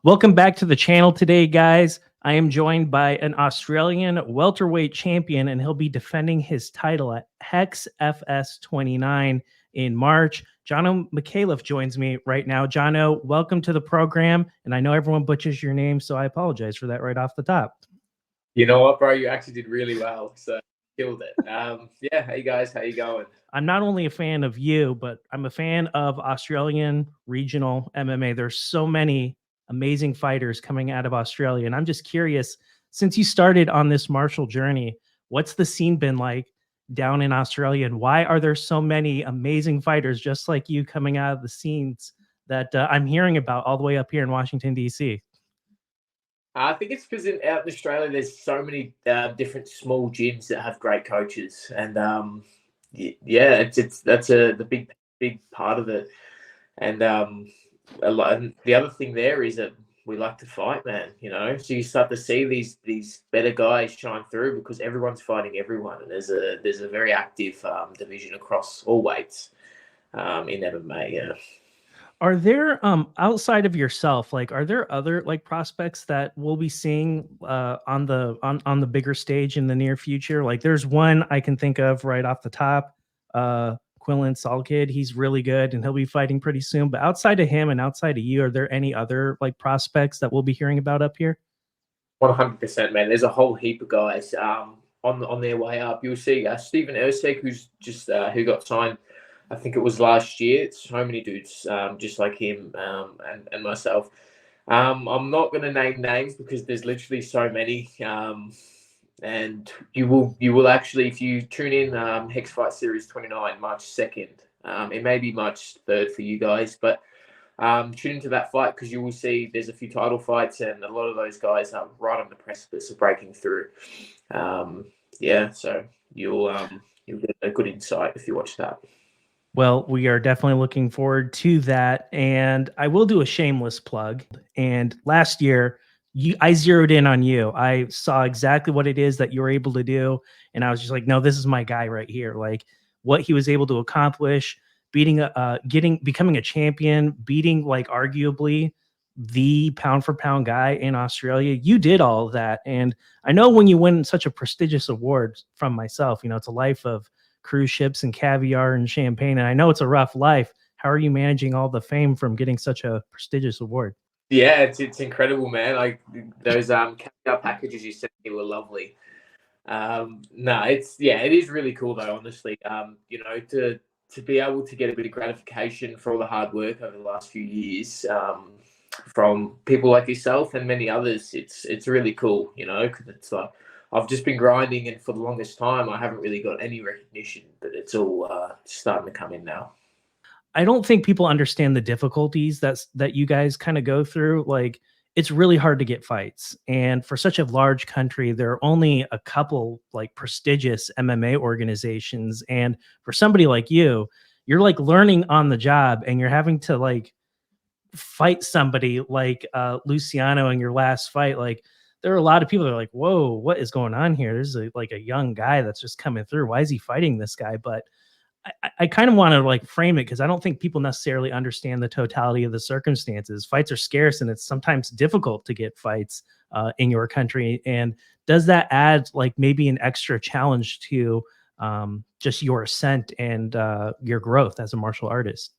Welcome back to the channel today, guys. I am joined by an Australian welterweight champion, and he'll be defending his title at Hex FS 29 in March. Jono Micallef joins me right now. Jono, welcome to the program. And I know everyone butchers your name, so I apologize for that right off the top. You know what, bro? You actually did really well. So killed it. Yeah, hey guys, how you going? I'm not only a fan of you, but I'm a fan of Australian regional MMA. There's so many amazing fighters coming out of Australia. And I'm just curious, since you started on this martial journey, what's the scene been like down in Australia? And why are there so many amazing fighters just like you coming out of the scenes that I'm hearing about all the way up here in Washington, D.C.? I think it's because out in Australia, there's so many different small gyms that have great coaches, and yeah, that's the big part of it. And a lot. And the other thing there is that we like to fight, man. You know, so you start to see these better guys shine through because everyone's fighting everyone, and there's a very active division across all weights in MMA. Yeah. Are there outside of yourself, like are there other like prospects that we'll be seeing on the bigger stage in the near future? Like there's one I can think of right off the top, Quillen Solkid. He's really good and he'll be fighting pretty soon. But outside of him and outside of you, are there any other like prospects that we'll be hearing about up here? 100%, man. There's a whole heap of guys on their way up. You'll see Stephen Erceg, who's just who got signed. I think it was last year. It's so many dudes just like him and myself. I'm not going to name names because there's literally so many. And you will actually, if you tune in Hex Fight Series 29, March 2nd, it may be March 3rd for you guys, but tune into that fight because you will see there's a few title fights and a lot of those guys are right on the precipice of breaking through. Yeah, so you'll get a good insight if you watch that. Well, we are definitely looking forward to that. And I will do a shameless plug. And last year, I zeroed in on you. I saw exactly what it is that you were able to do. And I was just like, no, this is my guy right here. Like what he was able to accomplish, becoming a champion, beating like arguably the pound for pound guy in Australia. You did all of that. And I know when you win such a prestigious award from myself, you know, it's a life of cruise ships and caviar and champagne. And I know it's a rough life. How are you managing all the fame from getting such a prestigious award? Yeah, it's incredible, man. Like those caviar packages you sent me were lovely. No, it is really cool though, honestly. You know, to be able to get a bit of gratification for all the hard work over the last few years, from people like yourself and many others, it's really cool, you know, because it's like I've just been grinding, and for the longest time, I haven't really got any recognition, but it's all starting to come in now. I don't think people understand the difficulties that you guys kind of go through. Like, it's really hard to get fights. And for such a large country, there are only a couple like prestigious MMA organizations. And for somebody like you, you're like learning on the job and you're having to like fight somebody like Luciano in your last fight. Like, there are a lot of people that are like, whoa, what is going on here? There's like a young guy that's just coming through. Why is he fighting this guy? But I kind of want to like frame it because I don't think people necessarily understand the totality of the circumstances. Fights are scarce and it's sometimes difficult to get fights in your country. And does that add like maybe an extra challenge to just your ascent and your growth as a martial artist?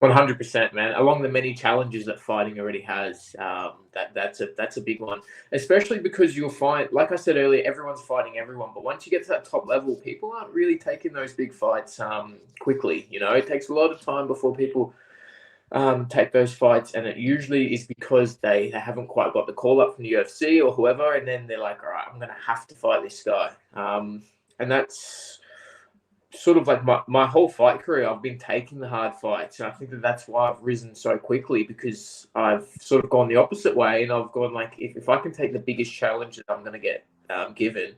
100%, man. Along the many challenges that fighting already has, that's a big one. Especially because you'll find, like I said earlier, everyone's fighting everyone. But once you get to that top level, people aren't really taking those big fights quickly. You know, it takes a lot of time before people take those fights, and it usually is because they haven't quite got the call up from the UFC or whoever, and then they're like, all right, I'm going to have to fight this guy, and that's sort of like my whole fight career. I've been taking the hard fights, and I think that's why I've risen so quickly, because I've sort of gone the opposite way, and I've gone like, if I can take the biggest challenge that I'm going to get given,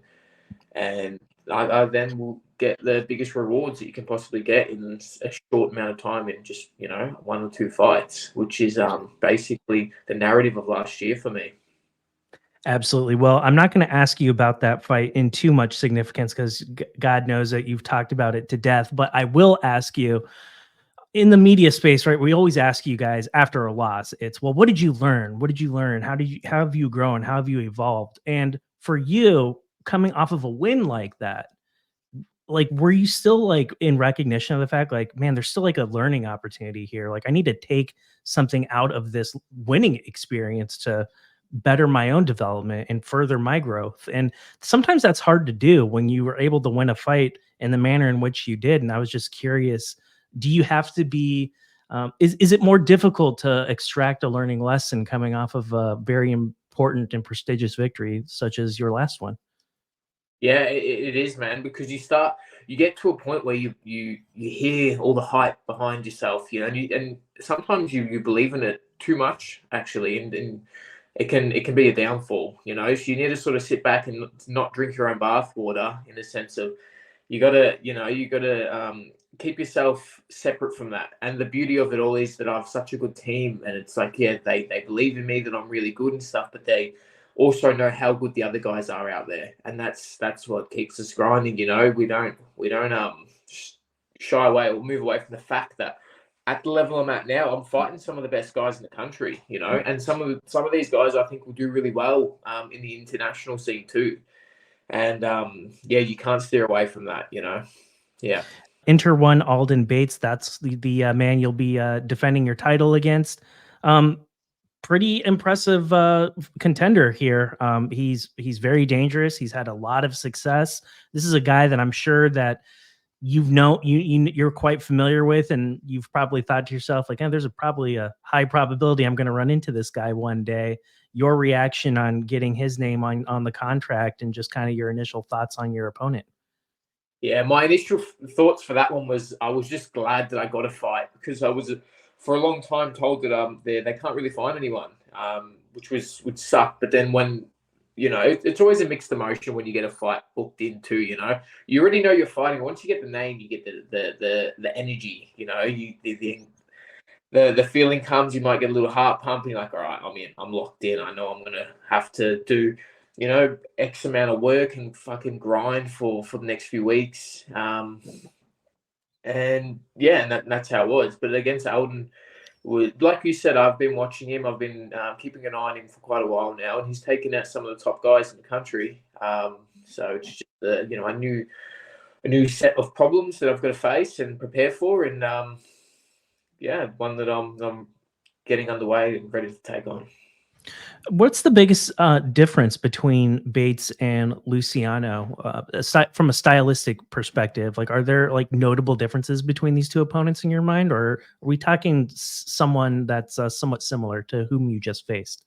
and I then will get the biggest rewards that you can possibly get in a short amount of time, in just, you know, 1 or 2 fights, which is basically the narrative of last year for me. Absolutely. Well, I'm not going to ask you about that fight in too much significance because God knows that you've talked about it to death. But I will ask you, in the media space, right? We always ask you guys after a loss, it's, well, what did you learn? What did you learn? How have you grown? How have you evolved? And for you, coming off of a win like that, like, were you still like in recognition of the fact, like, man, there's still like a learning opportunity here. Like, I need to take something out of this winning experience to better my own development and further my growth. And sometimes that's hard to do when you were able to win a fight in the manner in which you did. And I was just curious, do you have to be, is it more difficult to extract a learning lesson coming off of a very important and prestigious victory such as your last one? Yeah, it is, man, because you get to a point where you hear all the hype behind yourself, and sometimes you believe in it too much, actually, and it can be a downfall, So you need to sort of sit back and not drink your own bathwater, in the sense of you gotta keep yourself separate from that. And the beauty of it all is that I have such a good team, and it's like, yeah, they believe in me that I'm really good and stuff, but they also know how good the other guys are out there, and that's what keeps us grinding. We don't shy away or move away from the fact that at the level I'm at now, I'm fighting some of the best guys in the country, and some of these guys I think will do really well in the international scene too. And yeah, you can't steer away from that. Yeah. Enter one Aldin Bates. That's the man you'll be defending your title against. Um, Pretty impressive contender here. He's very dangerous. He's had a lot of success. This is a guy that I'm sure that you're quite familiar with, and you've probably thought to yourself, like, there's probably a high probability I'm going to run into this guy one day. Your reaction on getting his name on the contract, and just kind of your initial thoughts on your opponent. Yeah, my initial thoughts for that one was I was just glad that I got a fight, because I was for a long time told that they can't really find anyone, which would suck. But then when it's always a mixed emotion when you get a fight booked into. You already know you're fighting. Once you get the name, you get the energy. The feeling comes. You might get a little heart pumping, like, all right, I'm locked in. I know I'm gonna have to do X amount of work and fucking grind for the next few weeks. And yeah, and that's how it was. But against Aldin, like you said, I've been watching him. I've been keeping an eye on him for quite a while now, and he's taken out some of the top guys in the country. So it's just a new set of problems that I've got to face and prepare for, and yeah, one that I'm getting underway and ready to take on. What's the biggest difference between Bates and Luciano, aside from a stylistic perspective? Like, are there like notable differences between these two opponents in your mind, or are we talking someone that's somewhat similar to whom you just faced?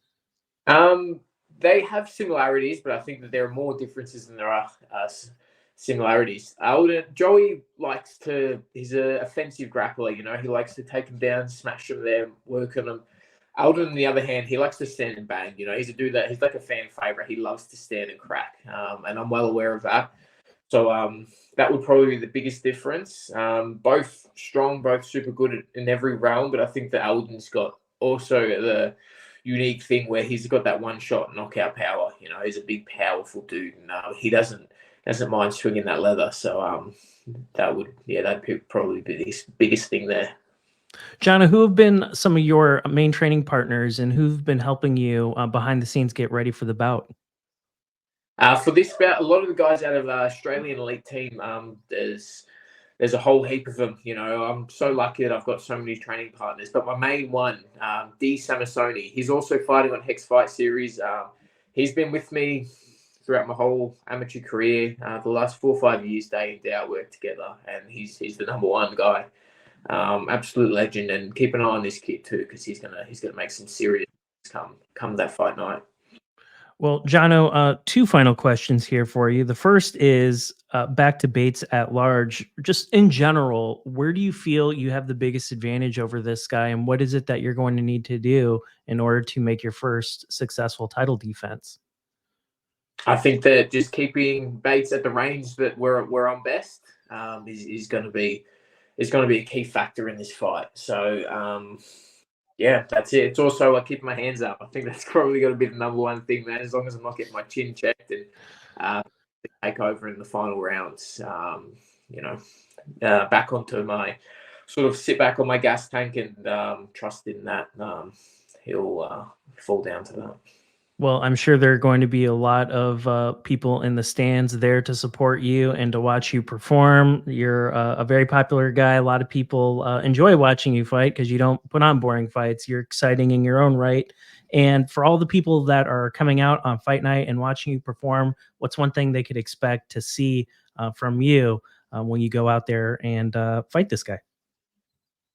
They have similarities, but I think that there are more differences than there are similarities. Joey he's an offensive grappler. He likes to take him down, smash him there, work on him. Aldin, on the other hand, he likes to stand and bang. He's a dude he's like a fan favorite. He loves to stand and crack, and I'm well aware of that. So that would probably be the biggest difference. Both strong, both super good in every realm, but I think that Aldin's got also the unique thing where he's got that one shot knockout power. He's a big, powerful dude, and he doesn't mind swinging that leather. So that'd probably be the biggest thing there. Jonna, who have been some of your main training partners, and who've been helping you behind the scenes get ready for the bout? For this bout, a lot of the guys out of Australian elite team, there's a whole heap of them. I'm so lucky that I've got so many training partners. But my main one, D Samasoni, he's also fighting on Hex Fight Series. He's been with me throughout my whole amateur career. The last 4 or 5 years, day in, day out, work together, and he's the number one guy. Absolute legend, and keep an eye on this kid too, because he's gonna make some serious come that fight night. Well, Jono, 2 final questions here for you. The first is back to Bates at large. Just in general, where do you feel you have the biggest advantage over this guy, and what is it that you're going to need to do in order to make your first successful title defense? I think that just keeping Bates at the range that we're on best is going to be a key factor in this fight. So yeah, that's it. It's also keeping my hands up. I think that's probably going to be the number one thing, man. As long as I'm not getting my chin checked and take over in the final rounds, back onto my sort of sit back on my gas tank and trust in that he'll fall down to that. Well, I'm sure there are going to be a lot of people in the stands there to support you and to watch you perform. You're a very popular guy. A lot of people enjoy watching you fight because you don't put on boring fights. You're exciting in your own right. And for all the people that are coming out on fight night and watching you perform, what's one thing they could expect to see from you when you go out there and fight this guy?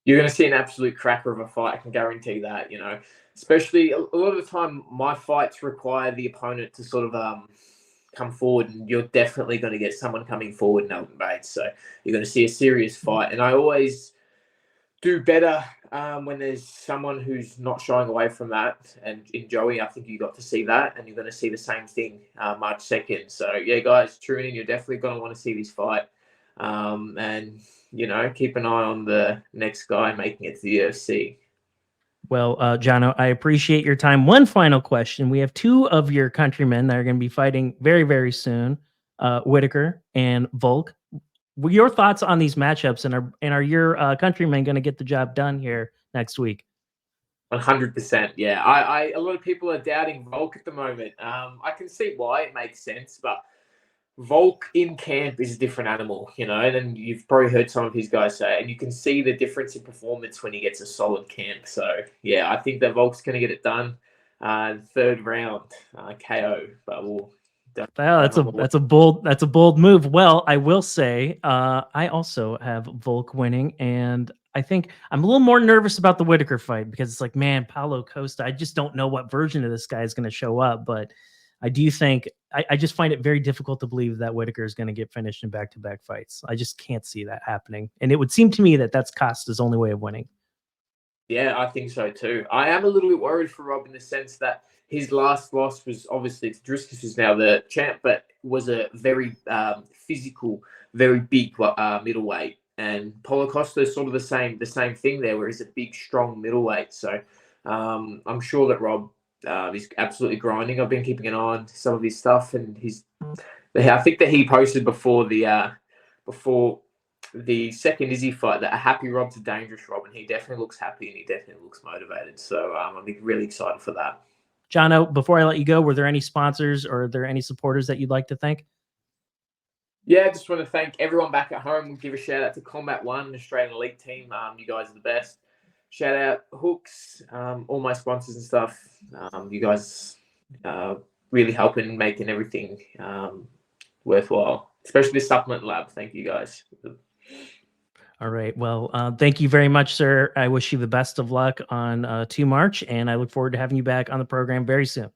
You're going to see an absolute cracker of a fight. I can guarantee that. You know, especially a lot of the time, my fights require the opponent to sort of come forward, and you're definitely going to get someone coming forward in Aldin Bates. So you're going to see a serious fight, and I always do better when there's someone who's not shying away from that. And in Joey, I think you got to see that, and you're going to see the same thing March 2nd. So yeah, guys, tune in. You're definitely going to want to see this fight, and you know, keep an eye on the next guy making it to the UFC. Well, Jono, I appreciate your time. One final question. We have two of your countrymen that are going to be fighting very, very soon, Whitaker and Volk. Your thoughts on these matchups, and are your countrymen going to get the job done here next week? 100%. Yeah, a lot of people are doubting Volk at the moment. I can see why it makes sense, but Volk in camp is a different animal, you know, and you've probably heard some of his guys say, and you can see the difference in performance when he gets a solid camp. So yeah, I think that Volk's going to get it done. Third round KO, but we'll. That's a bold move. Well, I will say, I also have Volk winning, and I think I'm a little more nervous about the Whitaker fight because it's like, man, Paulo Costa. I just don't know what version of this guy is going to show up, but I do think I just find it very difficult to believe that Whitaker is going to get finished in back-to-back fights. I just can't see that happening, and it would seem to me that that's Costa's only way of winning. Yeah, I think so too. I am a little bit worried for Rob in the sense that his last loss was obviously to Driscoll, who's now the champ, but was a very physical, very big middleweight. And Paulo Costa is sort of the same thing there, where he's a big, strong middleweight. So I'm sure that Rob is absolutely grinding. I've been keeping an eye on some of his stuff, and I think that he posted before the second Izzy fight that a happy Rob's a dangerous Rob, and he definitely looks happy and he definitely looks motivated. So I'm really excited for that. Jono, before I let you go, were there any sponsors or are there any supporters that you'd like to thank? Yeah, I just want to thank everyone back at home. We'll give a shout out to Combat One, Australian Elite Team. You guys are the best. Shout out Hooks, all my sponsors and stuff. You guys really helping making everything worthwhile, especially the supplement lab. Thank you guys. All right. Well, thank you very much, sir. I wish you the best of luck on 2 March, and I look forward to having you back on the program very soon.